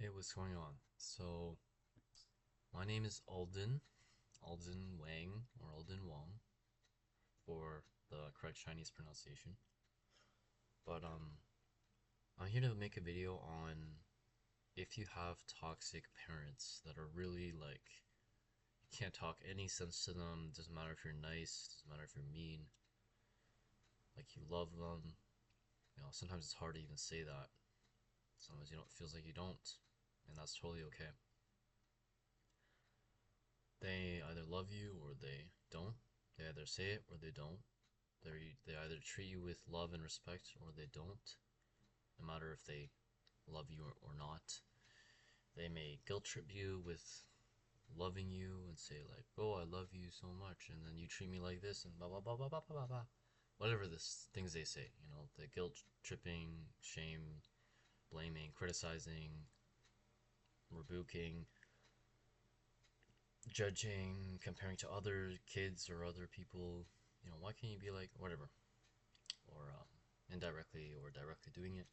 Hey, what's going on? So, my name is Alden Wang, or Alden Wang, for the correct Chinese pronunciation. But, I'm here to make a video on if you have toxic parents that are really like, you can't talk any sense to them, doesn't matter if you're nice, doesn't matter if you're mean, like you love them. Sometimes it's hard to even say that. Sometimes it feels like you don't, and that's totally okay. They either love you or they don't. They either say it or they don't. They either treat you with love and respect or they don't, no matter if they love you or not. They may guilt trip you with loving you and say like, "Oh, I love you so much," and then you treat me like this and blah blah blah blah blah blah blah. Whatever this things they say, the guilt tripping, shame, blaming, criticizing, rebuking, judging, comparing to other kids or other people. Why can't you be like whatever, or indirectly or directly doing it?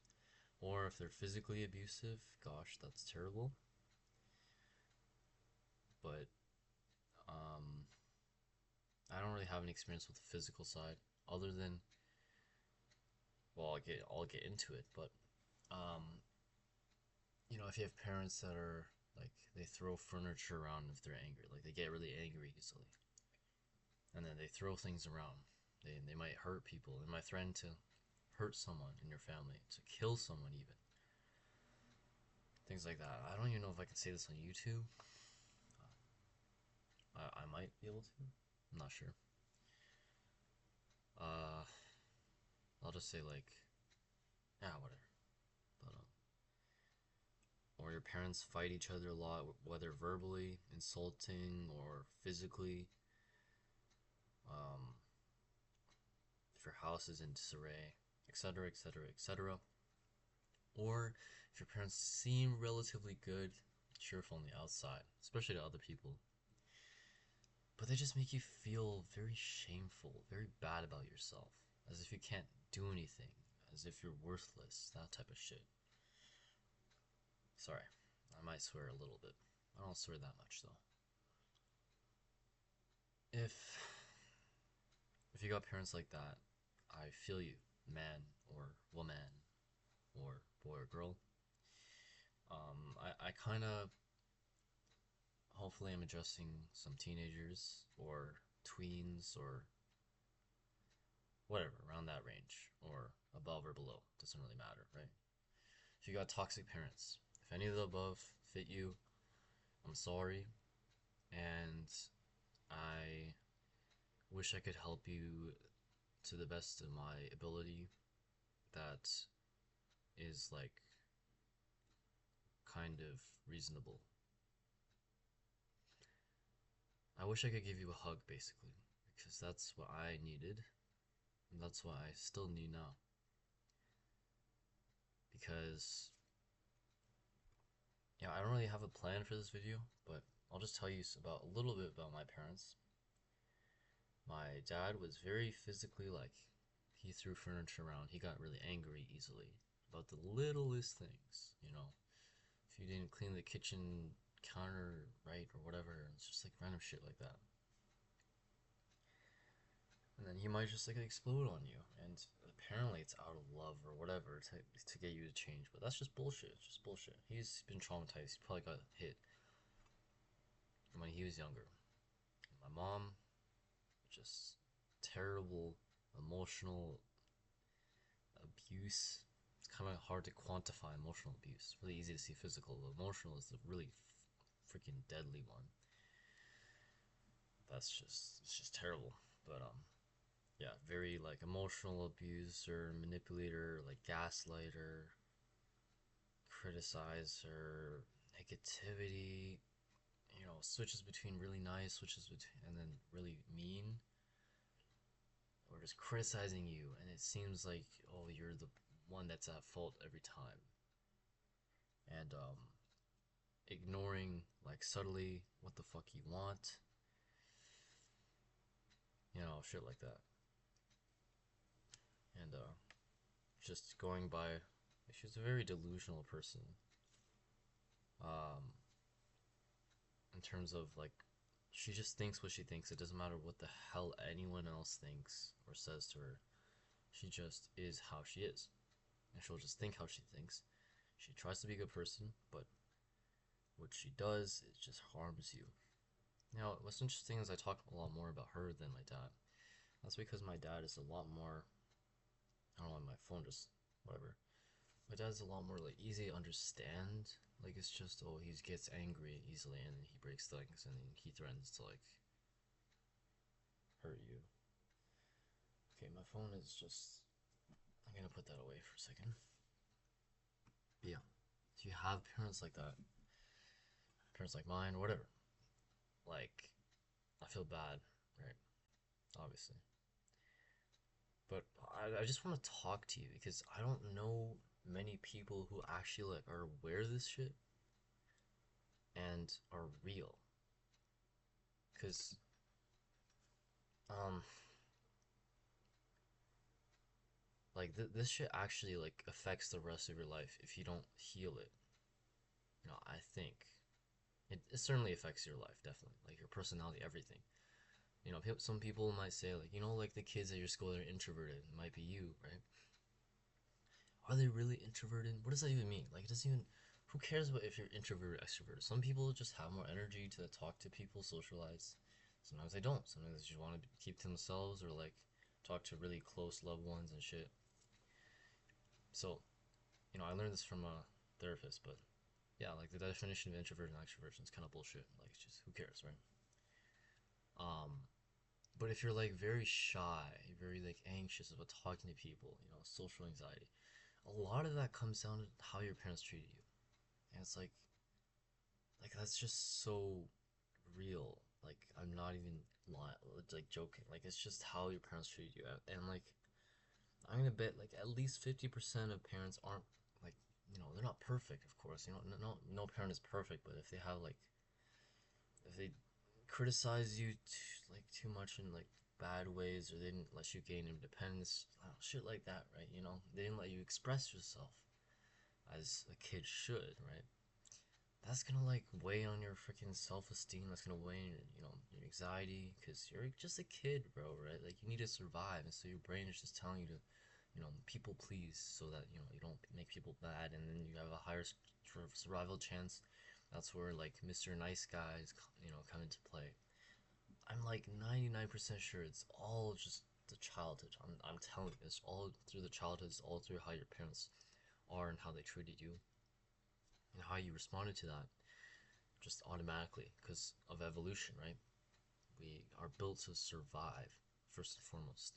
Or if they're physically abusive, gosh, that's terrible. But I don't really have any experience with the physical side, other than, well, I'll get into it. But if you have parents that are like they throw furniture around if they're angry, like they get really angry easily, and then they throw things around. They might hurt people. They might threaten to hurt someone in your family, to kill someone even. Things like that. I don't even know if I can say this on YouTube. I might be able to. I'm not sure. Uh, I'll just say like, yeah, whatever. But or your parents fight each other a lot, whether verbally, insulting, or physically. If your house is in disarray, etc., etc., etc. Or if your parents seem relatively good, cheerful on the outside, especially to other people, but they just make you feel very shameful, very bad about yourself, as if you can't do anything, as if you're worthless, that type of shit. Sorry, I might swear a little bit. I don't swear that much though. If if you got parents like that, I feel you, man or woman or boy or girl. I kind of hopefully I'm addressing some teenagers or tweens or whatever around that range or above or below. Doesn't really matter, right? If you got toxic parents, if any of the above fit you, I'm sorry, and I wish I could help you to the best of my ability. That is like kind of reasonable. I wish I could give you a hug, basically, because that's what I needed, and that's what I still need now. Because, yeah, I don't really have a plan for this video, but I'll just tell you about a little bit about my parents. My dad was very physically like, he threw furniture around. He got really angry easily about the littlest things, If you didn't clean the kitchen counter right or whatever, it's just like random shit like that. And then he might just like explode on you, and apparently it's out of love or whatever to get you to change. But that's just bullshit. It's just bullshit. He's been traumatized. He probably got hit when he was younger. My mom, just terrible emotional abuse. It's kind of hard to quantify emotional abuse. It's really easy to see physical, but emotional is the really freaking deadly one. It's just terrible. But yeah, very like emotional abuser, manipulator, like gaslighter, criticizer, negativity. Switches between really nice, switches between, and then really mean, or just criticizing you, and it seems like, oh, you're the one that's at fault every time, and ignoring like subtly what the fuck you want, shit like that, and just going by. She's a very delusional person. Um, in terms of like, she just thinks what she thinks. It doesn't matter what the hell anyone else thinks or says to her. She just is how she is, and she'll just think how she thinks. She tries to be a good person, but what she does, it just harms you. Now, what's interesting is I talk a lot more about her than my dad. That's because my dad is a lot more. I don't know, my phone just whatever. My dad's a lot more like easy to understand. Like it's just oh he gets angry easily and he breaks things and he threatens to like hurt you. Okay, my phone is just. I'm gonna put that away for a second. But yeah, if you have parents like that, parents like mine, whatever, like I feel bad, right? Obviously, but I just want to talk to you because I don't know many people who actually like are aware of this shit and are real. Cause um like this shit actually like affects the rest of your life if you don't heal it. I think it certainly affects your life definitely, like your personality, everything. Some people might say like like the kids at your school that are introverted. It might be you, right? Are they really introverted? What does that even mean? Like, it doesn't even. Who cares about if you're introverted or extroverted? Some people just have more energy to talk to people, socialize. Sometimes they don't. Sometimes they just want to keep to themselves or like talk to really close loved ones and shit. So, I learned this from a therapist, but yeah, like the definition of introvert and extroversion is kind of bullshit. Like, it's just who cares, right? Um, but if you're like very shy, very like anxious about talking to people, social anxiety, a lot of that comes down to how your parents treated you. And it's like that's just so real. Like I'm not even like joking. Like it's just how your parents treated you, and like I'm gonna bet like at least 50% of parents aren't like they're not perfect, of course. No parent is perfect, but if they have like if they criticize you like too much in like bad ways or they didn't let you gain independence, shit like that, right? They didn't let you express yourself as a kid should, right? That's gonna like weigh on your freaking self-esteem. That's gonna weigh on your anxiety because you're just a kid, bro, right? Like you need to survive, and so your brain is just telling you to people please so that you don't make people bad, and then you have a higher survival chance. That's where like Mr. Nice Guys come into play. I'm like 99% sure it's all just the childhood. I'm telling you, it's all through the childhood. It's all through how your parents are and how they treated you and how you responded to that just automatically because of evolution, right? We are built to survive first and foremost.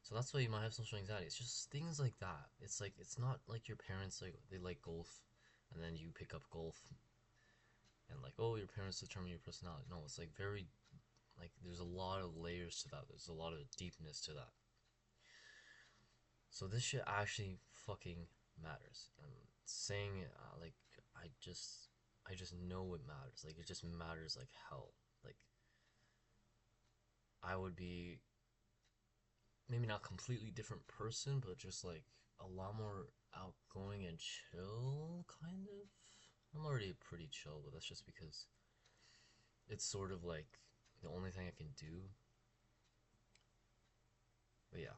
So that's why you might have social anxiety. It's just things like that. It's like it's not like your parents like they like golf and then you pick up golf and like oh your parents determine your personality. No, it's like very like there's a lot of layers to that. There's a lot of deepness to that. So this shit actually fucking matters. I'm saying it like I just know it matters. Like it just matters like hell. Like I would be maybe not completely different person, but just like a lot more outgoing and chill, kind of. I'm already pretty chill, but that's just because it's sort of like the only thing I can do. But yeah,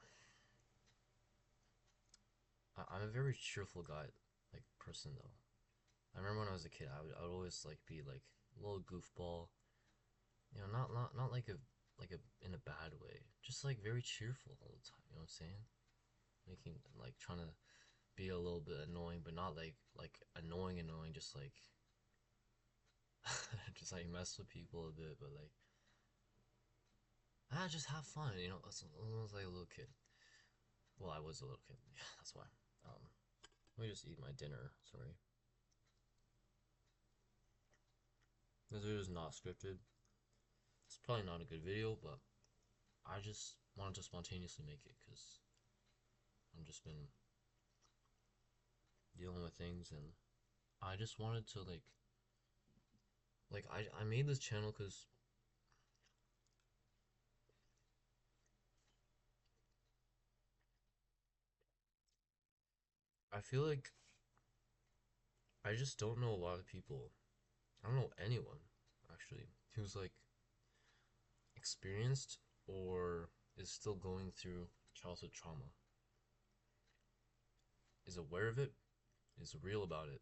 I'm a very cheerful guy, like person though. I remember when I was a kid, I would always like be like a little goofball, not like a in a bad way, just like very cheerful all the time. You know what I'm saying? Making like trying to be a little bit annoying, but not like annoying, just like just like mess with people a bit, but like just have fun. It's almost like a little kid. Well, I was a little kid. Yeah, that's why. Um, Let me just eat my dinner. Sorry, this video is not scripted. It's probably not a good video, but I just wanted to spontaneously make it because I've just been dealing with things, and I just wanted to I made this channel because I feel like I just don't know a lot of people. I don't know anyone actually who's like experienced or is still going through childhood trauma, is aware of it, is real about it,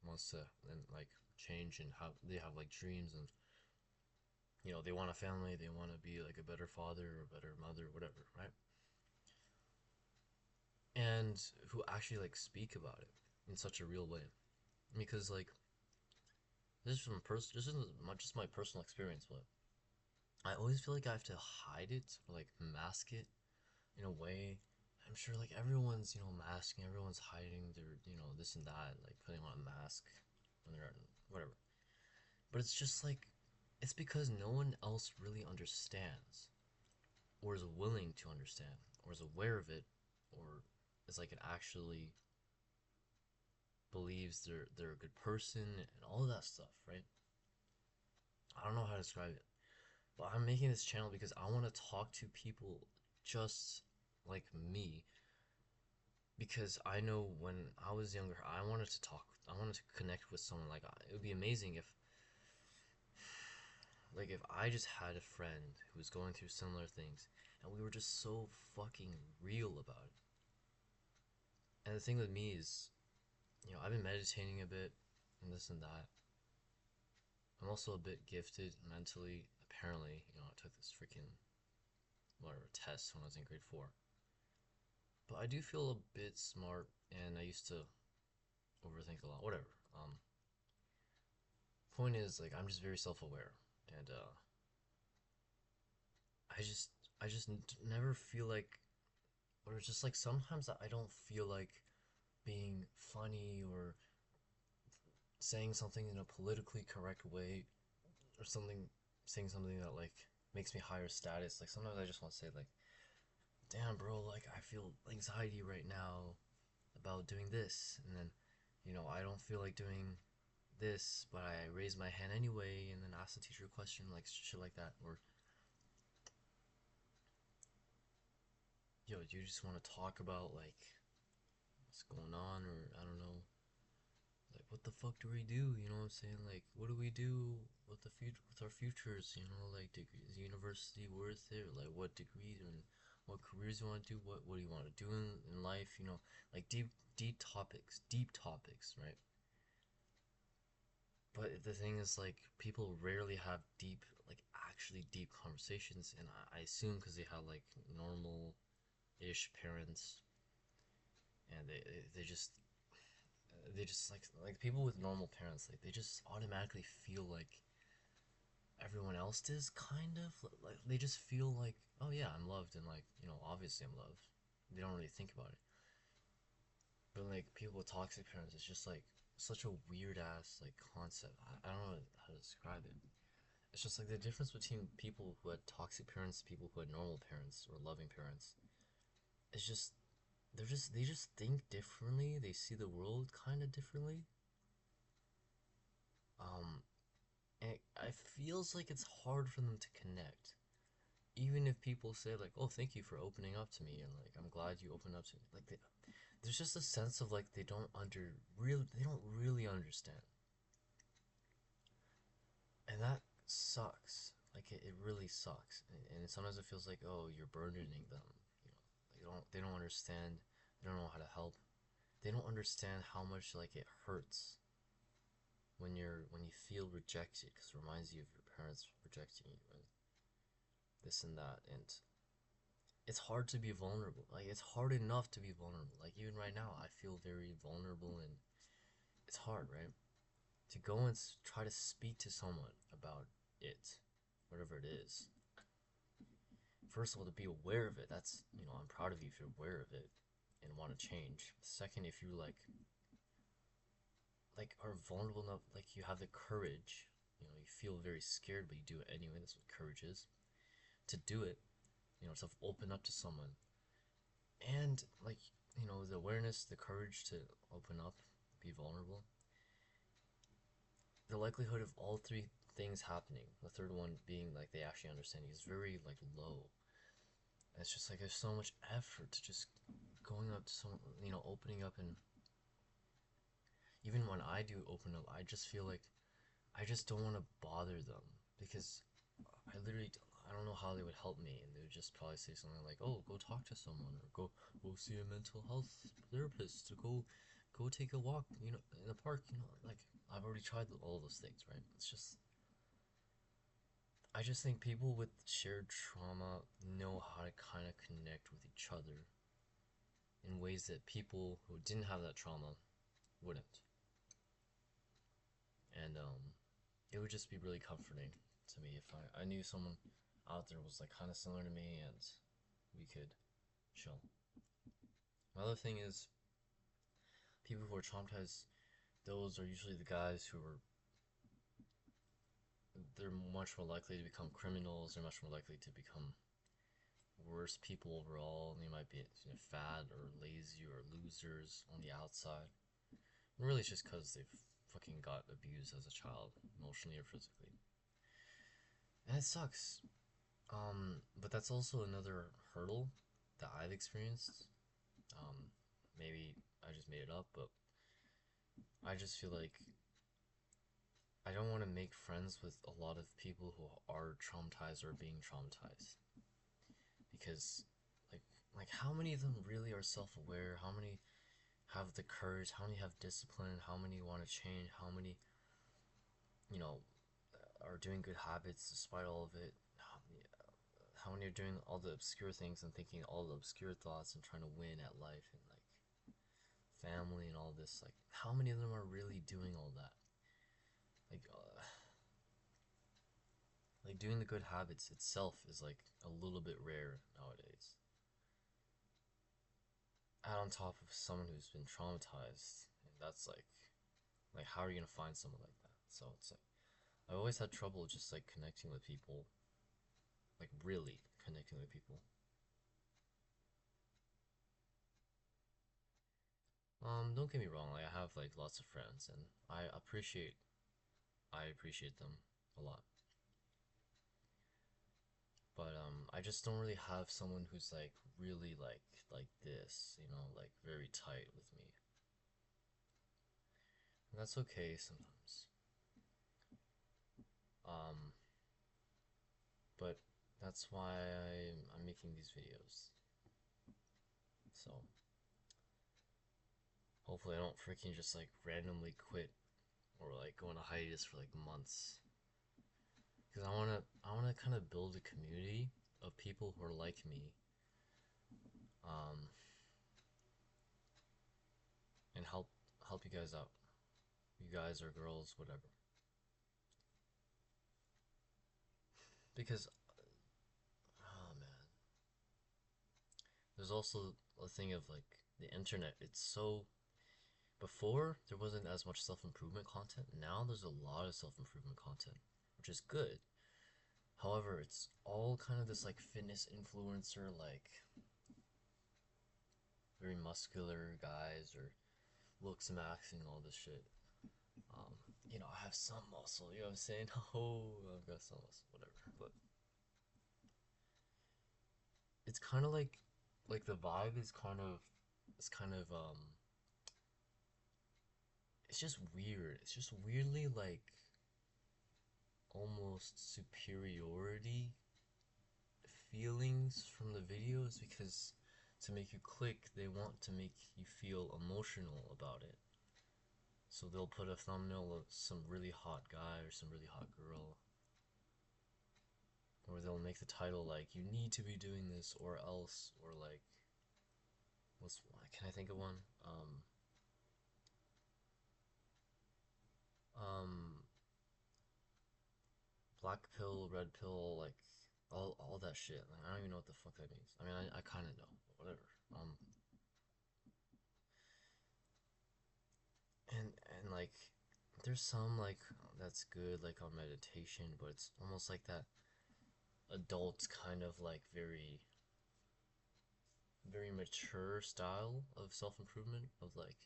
wants to and like change and have they have like dreams and they want a family, they want to be like a better father or a better mother, whatever, right? And who actually like speak about it in such a real way. Because like this isn't much just my personal experience, but I always feel like I have to hide it or like mask it in a way. I'm sure like everyone's masking, everyone's hiding their this and that, like putting on a mask when they're whatever. But it's just like it's because no one else really understands or is willing to understand or is aware of it or is like it actually believes they're a good person and all of that stuff, right? I don't know how to describe it, but I'm making this channel because I want to talk to people just like me because I know when I was younger, I wanted to talk, I wanted to connect with someone. Like it would be amazing if I just had a friend who was going through similar things and we were just so fucking real about it. And the thing with me is, I've been meditating a bit and this and that. I'm also a bit gifted mentally. Apparently, I took this freaking whatever test when I was in grade 4. But I do feel a bit smart, and I used to overthink a lot. Whatever. Point is, like, I'm just very self-aware, and I just, I just never feel like, or it's just like sometimes I don't feel like being funny or saying something in a politically correct way or something, saying something that like makes me higher status. Like sometimes I just want to say like, damn, bro, like I feel anxiety right now about doing this, and then I don't feel like doing this, but I raise my hand anyway, and then ask the teacher a question, like shit like that, or yo, do you just want to talk about like what's going on, or I don't know, like what the fuck do we do? You know what I'm saying? Like what do we do with the future, with our futures? Like is university worth it? Or, like what degrees and what careers you want to do? What do you want to do in life? Like deep topics, right? But the thing is, like, people rarely have deep, like, actually deep conversations, and I assume because they have like normal-ish parents, and they just like people with normal parents, like they just automatically feel like everyone else does, kind of like they just feel like, oh yeah, I'm loved, and like obviously I'm loved. They don't really think about it. But like people with toxic parents, it's just like such a weird ass like concept. I don't know how to describe it. It's just like the difference between people who had toxic parents, people who had normal parents or loving parents. It's just they just think differently. They see the world kind of differently. Um, and it feels like it's hard for them to connect. Even if people say like, "Oh, thank you for opening up to me," and like, "I'm glad you opened up to me," like there's just a sense of like they don't really understand, and that sucks. Like it really sucks, and sometimes it feels like, oh, you're burdening them. They don't understand. They don't know how to help. They don't understand how much like it hurts when you feel rejected because it reminds you of your parents rejecting you and this and that, and it's hard to be vulnerable. Like it's hard enough to be vulnerable. Like even right now, I feel very vulnerable, and it's hard, right? To go and try to speak to someone about it, whatever it is. First of all, to be aware of it. That's I'm proud of you if you're aware of it and want to change. Second, if you like are vulnerable enough, like you have the courage, you feel very scared, but you do it anyway. That's what courage is. To do it, to open up to someone, and like the awareness, the courage to open up, be vulnerable. The likelihood of all three things happening, the third one being like they actually understand you, is very like low. And it's just like there's so much effort to just going up to someone, opening up, and even when I do open up, I just feel like I just don't want to bother them because I don't know how they would help me, and they would just probably say something like, "Oh, go talk to someone, or go see a mental health therapist, or go take a walk, in the park." Like I've already tried all those things, right? I just think people with shared trauma know how to kind of connect with each other in ways that people who didn't have that trauma wouldn't, and it would just be really comforting to me if I knew someone out there was like kind of similar to me and we could chill. Another thing is people who are traumatized, those are usually the guys who are they're much more likely to become criminals, they're much more likely to become worse people overall. They might be fat or lazy or losers on the outside. And really, it's just because they've fucking got abused as a child, emotionally or physically. And it sucks. But that's also another hurdle that I've experienced. Um, Maybe I just made it up, but I just feel like I don't want to make friends with a lot of people who are traumatized or being traumatized because like how many of them really are self-aware? How many have the courage? How many have discipline? How many want to change? How many, you know, are doing good habits despite all of it? How many are doing all the obscure things and thinking all the obscure thoughts and trying to win at life and like family and all this? Like, how many of them are really doing all that? Like, like doing the good habits itself is like a little bit rare nowadays. Add on top of someone who's been traumatized, and that's like how are you gonna find someone like that? So it's like I always had trouble just like connecting with people, like really connecting with people. Don't get me wrong, like I have like lots of friends, and I appreciate them a lot. But I just don't really have someone who's like really like this, like very tight with me. And that's okay sometimes. Um, but that's why I'm making these videos. So hopefully I don't freaking just like randomly quit or like go on a hiatus for like months. Because I wanna kind of build a community of people who are like me, um, and help you guys out. You guys or girls, whatever. Because oh man, there's also a thing of like the internet. It's so before there wasn't as much self-improvement content. Now there's a lot of self-improvement content, which is good. However, it's all kind of this like fitness influencer, like very muscular guys or looks maxing all this shit. Um, I have some muscle, you know what I'm saying? Oh, I've got some muscle, whatever. But it's kind of like the vibe is it's kind of it's just weird. It's just weirdly like almost superiority feelings from the videos because to make you click, they want to make you feel emotional about it. So they'll put a thumbnail of some really hot guy or some really hot girl, or they'll make the title like "You need to be doing this or else," or like, what's can I think of one? Um, black pill, red pill, like all that shit. Like, I don't even know what the fuck that means. I mean, I kind of know, but whatever. And like, there's some like that's good, like on meditation, but it's almost like that adult kind of like very mature style of self-improvement of like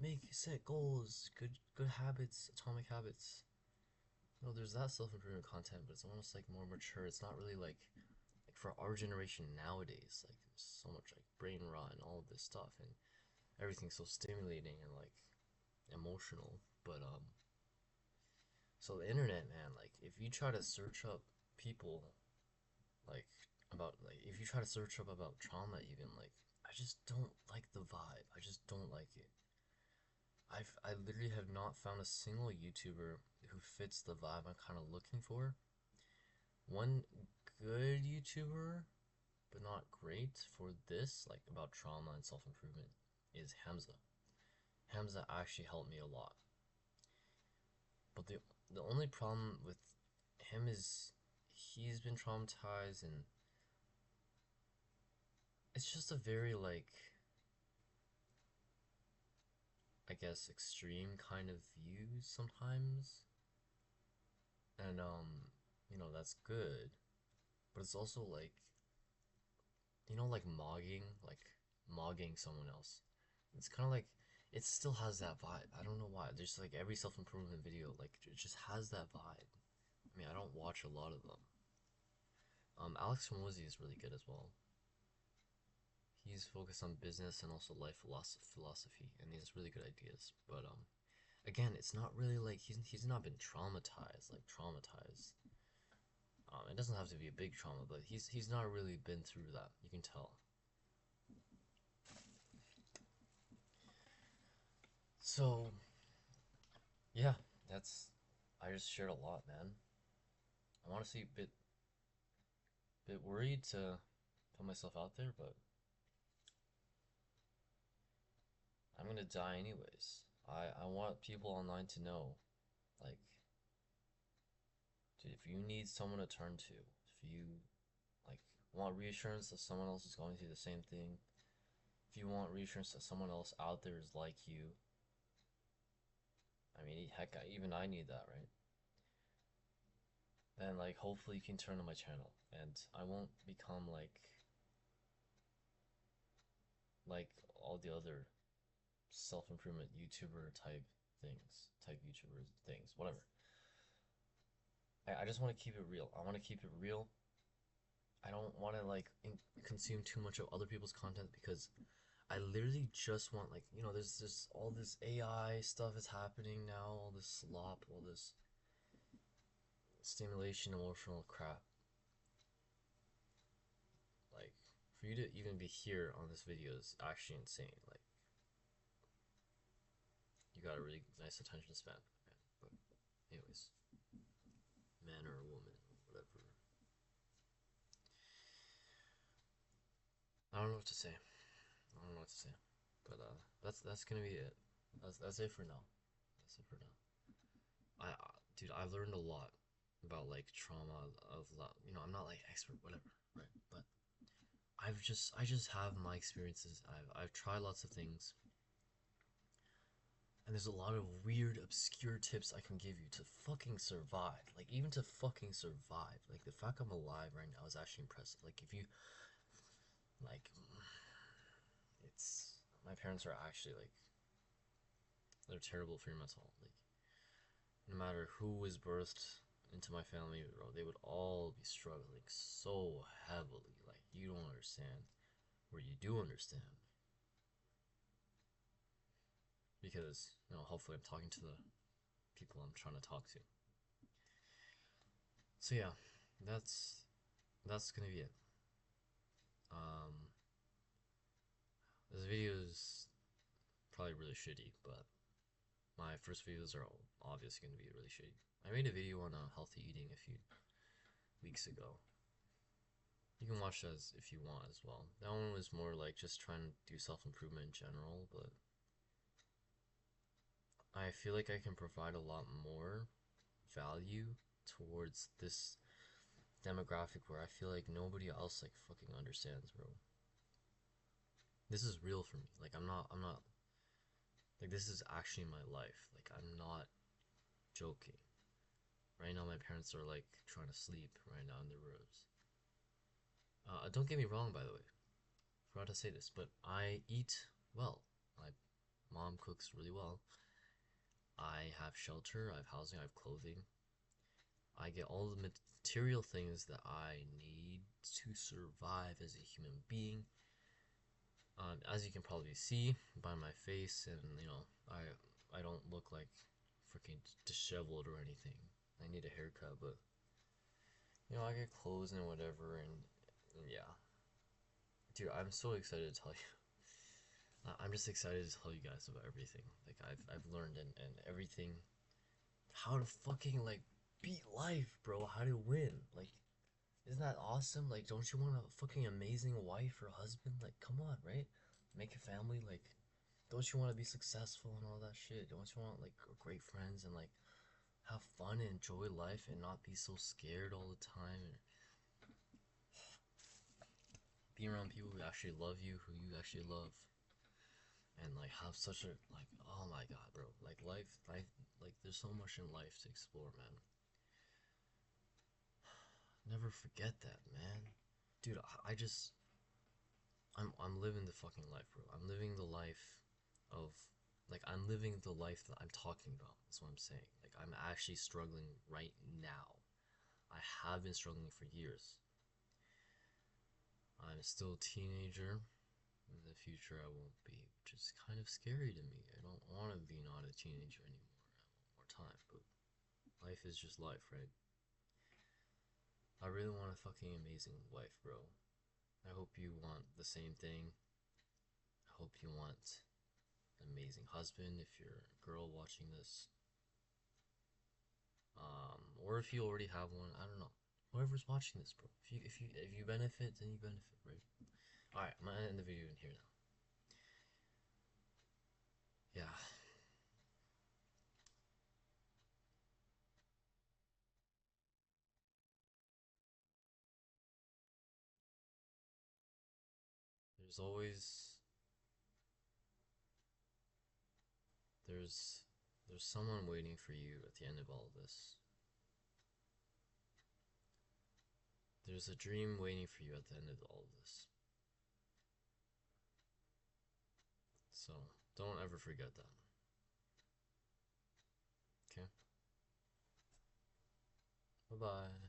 make set goals, good habits, atomic habits. No, there's that self-improvement content, but it's almost like more mature. It's not really like for our generation nowadays, like there's so much like brain rot and all of this stuff and everything's so stimulating and like emotional. But so the internet, man, like if you try to search up people like about like if you try to search up about trauma, even like I just don't like the vibe. I just don't like it. I literally have not found a single YouTuber who fits the vibe I'm kind of looking for. One good YouTuber, but not great for this, like about trauma and self improvement, is Hamza. Hamza actually helped me a lot. But the only problem with him is he's been traumatized, and it's just a very like I guess extreme kind of view sometimes. And that's good, but it's also like like mogging someone else. It's kind of like it still has that vibe. I don't know why. There's like every self improvement video, like it just has that vibe. I mean, I don't watch a lot of them. Alex Hormozy is really good as well. He's focused on business and also life philosophy, and he has really good ideas. But again, it's not really like he's not been traumatized, like traumatized. It doesn't have to be a big trauma, but he's not really been through that. You can tell. So yeah, that's I just shared a lot, man. I want to see a bit worried to put myself out there, but I'm gonna die anyways. I want people online to know, like, dude, if you need someone to turn to, if you like want reassurance that someone else is going through the same thing, if you want reassurance that someone else out there is like you, I mean, heck, even I need that, right? Then like hopefully you can turn to my channel, and I won't become like all the other self improvement YouTuber type YouTuber things, whatever. I just want to keep it real. I want to keep it real. I don't want to consume too much of other people's content because I literally just want there's just all this AI stuff is happening now, all this slop, all this stimulation, emotional crap. Like for you to even be here on this video is actually insane. Like you got a really nice attention span, man. But anyways, man or woman, whatever. I don't know what to say. I don't know what to say. But that's gonna be it. That's it for now. That's it for now. Dude, I learned a lot about like trauma of I'm not like expert, whatever, right? But I just have my experiences. I've tried lots of things, and there's a lot of weird, obscure tips I can give you to fucking survive. Like even to fucking survive. Like the fact I'm alive right now is actually impressive. Like if you like, it's my parents are actually like they're terrible for your mental health. Like no matter who was birthed into my family, bro, they would all be struggling so heavily. Like you don't understand, where you do understand, because hopefully I'm talking to the people I'm trying to talk to. So yeah, that's gonna be it. Um, this video is probably really shitty, but my first videos are obviously gonna be really shitty. I made a video on healthy eating a few weeks ago. You can watch that if you want as well. That one was more like just trying to do self improvement in general, but I feel like I can provide a lot more value towards this demographic where I feel like nobody else like fucking understands, bro. This is real for me. Like I'm not like this is actually my life. Like I'm not joking. Right now my parents are like trying to sleep right now in their rooms. Don't get me wrong, by the way. Forgot to say this, but I eat well. My mom cooks really well. I have shelter, I have housing, I have clothing. I get all the material things that I need to survive as a human being. As you can probably see by my face, and I I don't look like freaking disheveled or anything. I need a haircut, but I get clothes and whatever, and yeah, dude, I'm so excited to tell you. I'm just excited to tell you guys about everything. Like I've learned and everything, how to fucking like beat life, bro. How to win. Like, isn't that awesome? Like, don't you want a fucking amazing wife or husband? Like, come on, right? Make a family. Like, don't you want to be successful and all that shit? Don't you want like great friends and like have fun and enjoy life and not be so scared all the time and be around people who actually love you, who you actually love, and like have such a like oh my god, bro, like life, like there's so much in life to explore, man. Never forget that, man. Dude, I just I'm living the fucking life, bro. I'm living the life of I'm living the life that I'm talking about. That's what I'm saying. Like I'm actually struggling right now. I have been struggling for years. I'm still a teenager. In the future, I won't be, which is kind of scary to me. I don't want to be not a teenager anymore. I want more time, but life is just life, right? I really want a fucking amazing wife, bro. I hope you want the same thing. I hope you want an amazing husband if you're a girl watching this. Or if you already have one, I don't know. Whoever's watching this, bro. If you benefit, then you benefit, right? Alright, I'm gonna end the video in here now. Yeah. There's always there's there's someone waiting for you at the end of all of this. There's a dream waiting for you at the end of all of this. So don't ever forget that. Okay? Bye bye.